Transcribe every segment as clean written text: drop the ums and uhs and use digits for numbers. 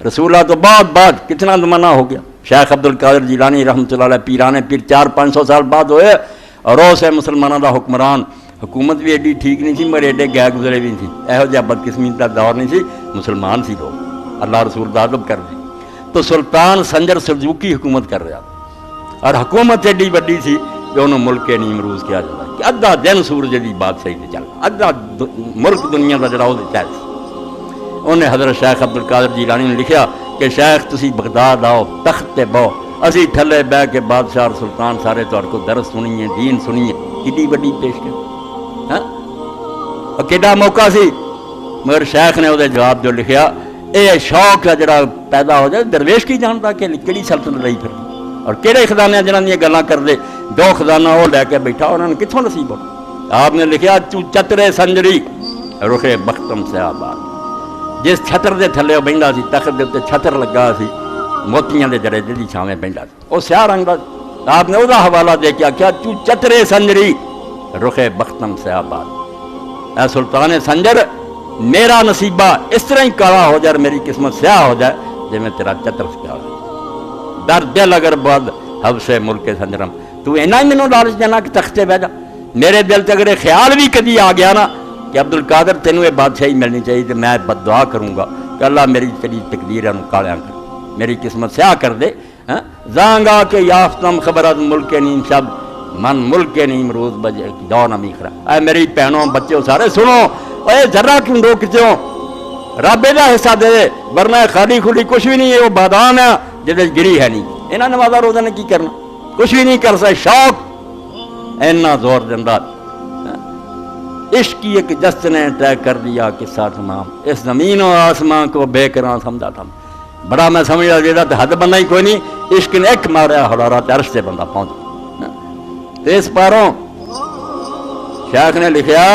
رسولہ تو بعد کتنا زمانہ ہو گیا، شیخ عبد القادر جیلانی رحمۃ اللہ علیہ پیرانے پیر 400-500 سال بعد ہوئے، اور اس مسلمانوں کا حکمران، حکومت بھی ایڈی ٹھیک نہیں سی مگر ایڈے گئے گزرے بھی نہیں سی، یہو جہا بدقسمی کا دور نہیں سی، مسلمان سی لوگ اللہ رسول کا ادب کر دی۔ تو سلطان سنجر سلجوقی حکومت کر رہا، اور حکومت ایڈی وڈی سی کہ انہوں ملک نیمروز کیا جاتا کہ ادھا دن سورج کی بادشاہی سے چل، ادھا ملک دنیا کا جڑا وہ چاہے۔ انہیں حضرت شیخ عبد القادر جیلانی نے لکھیا کہ شیخ تسی بغداد آؤ، تخت تے بہو، اسی تھلے بہ کے بادشاہ اور سلطان سارے تو کو درس سنیے، دین سنیے، کڈی وڈی پیشکش، ہاں اور کیڈا موقع سی۔ مگر شیخ نے وہ جواب جو لکھیا، اے شوق ہے جڑا پیدا ہو جائے، درویش کی جانتا کہ کہڑی سلطنت رہی پھر اور کہڑے خزانے جنہاں دیا گلاں کر دے، 2 خزانہ وہ لے کے بیٹھا، انہوں نے کتوں نصیب ہو۔ آپ نے لکھیا چترے سنجری رخے بختم سے آباد، جس چھتر دے تھلے وہ بہندا سی، تخت دے تے چھتر لگا سی، موتیاں دے جڑے دی چھاویں بہندا سی، وہ سیاہ رنگ دا۔ آپ نے وہ حوالہ دے کے کیا چترے سنجری رخے بختم سے آباد، اے سلطان سنجر میرا نصیبہ اس طرح ہی کالا ہو جائے، میری قسمت سیاہ ہو جائے جی میں تیرا چتر سکھا در دل اگر بعد حب سے ملک سنجرم، تو اینا ہی منوں لالچ دینا کہ تختے بہ جا۔ میرے دل سے اگر یہ خیال بھی کدی آ گیا نا کہ عبد القادر تینوں یہ بادشاہی ملنی چاہیے، تو میں بد دعا کروں گا کہ اللہ میری تیری تقدیر ہے کالیاں کر، میری قسمت سیاہ کر دے۔ زانگا کے یافتم خبر از ملک نیم شب من ملک نیم روز بجے دو نمی خرا۔ اے میری بہنوں بچوں سارے سنو، اے ذرا کیوں روکتے ہو، رب دا حصہ دے دے، ورنہ خالی کھلی کچھ بھی نہیں ہے، وہ بادان ہے جدے گری ہے نہیں۔ انہاں نمازہ روزہ نے کی کرنا، کچھ بھی نہیں کر سکے۔ شوق اینا زور دندہ، عشق کی ایک جست نے طے کر دیا قصہ تمام، اس زمین و آسمان کو بے کراں سمجھا تھا۔ بڑا میں سمجھا دیتا تو حد بننا ہی کوئی نہیں، عشق نے ایک ماریا حرارت عرش سے بندہ پہنچ۔ تیس پاروں شیخ نے لکھیا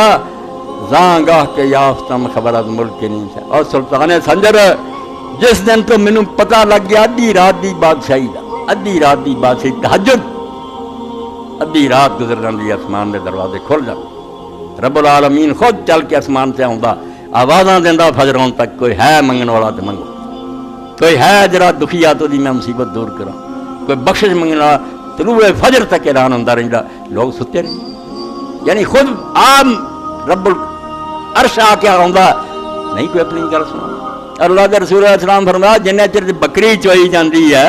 زانگاہ کے یافتم خبر از ملک نہیں سے، اور سلطان سنجر جس دن تو مینوں پتہ لگ گیا ادھی رات دی بادشاہی دا، ادھی رات دی بادشاہی تہجد، ادھی رات گزر جاندی، آسمان دے دروازے کھل جاندے، رب العالمین خود چل کے آسمان سے آوندا، آوازاں دیندا فجروں تک، کوئی ہے منگن والا تے منگو، کوئی ہے جرا دکھیا تو دی میں مصیبت دور کراں، کوئی بخشش منگن والا، طلوع فجر تک اعلان ہوندا رہندا، لوگ ستے نہیں، یعنی خود عام رب العرش آ کے آوندا، نہیں کوئی اپنی گل سنا۔ اللہ کے رسول علیہ السلام فرمایا جنہیں چر بکری چوئی جاندی ہے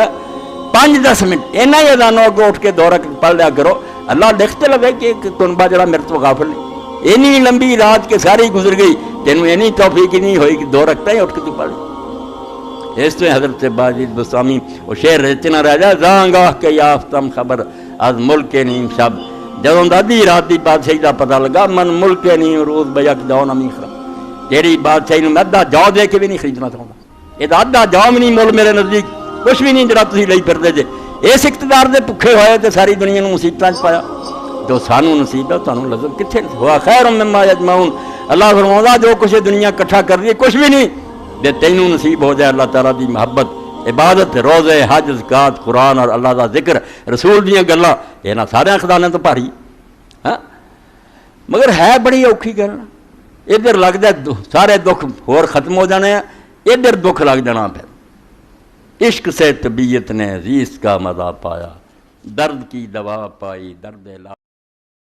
5-10 منٹ اینا ہی اذانوں کو اٹھ کے 2 رکعت پڑھ لیا کرو، اللہ لکھتے لگے کہ کنبہ جڑا میرے تو غافل نہیں، اینی لمبی رات کے ساری گزر گئی، تینوں اینی توفیق ہی نہیں ہوئی کہ 2 رکعتیں ہی اٹھ کے تو پڑھ لی۔ اس طرح حضرت باجید بستامی وہ شعر رہتے نہ رہ جائے، زانگاہ کے یافتم خبر از ملک نیم شب، جدوں ادھی رات دی بادشاہی دا پتہ لگا، من ملک نیم روز بیک دو نمی خرا، تیری بادشاہی میں ادھا جاؤ دے کے بھی نہیں خریدنا چاہتا، یہ ادھا جاؤ بھی نہیں مول میرے نزدیک کچھ بھی نہیں جڑا تسی لئی پھردے جے، اس اقتدار دے بھکھے ہوئے تے ساری دنیا نوں مصیبتاں وچ پایا، جو سانوں نصیب ہے تانوں لازم کتھے ہوا خیر مما یجمعون، اللہ فرماؤندا جو کچھ دنیا اکٹھا کر دی کچھ بھی نہیں، جے تینوں نصیب ہو جائے اللہ تعالیٰ دی محبت، عبادت، روزے، حج، زکات، قرآن اور اللہ دا ذکر، رسول دیاں گلاں، انہاں سارے خزانے تو بھاری، ہاں مگر ہے بڑی اوکھی گل، ادھر لگتا ہے سارے دکھ ہور ختم ہو جانے ہیں، ادھر دکھ لگ جانا پھر۔ عشق سے طبیعت نے ریس کا مزہ پایا، درد کی دوا پائی، درد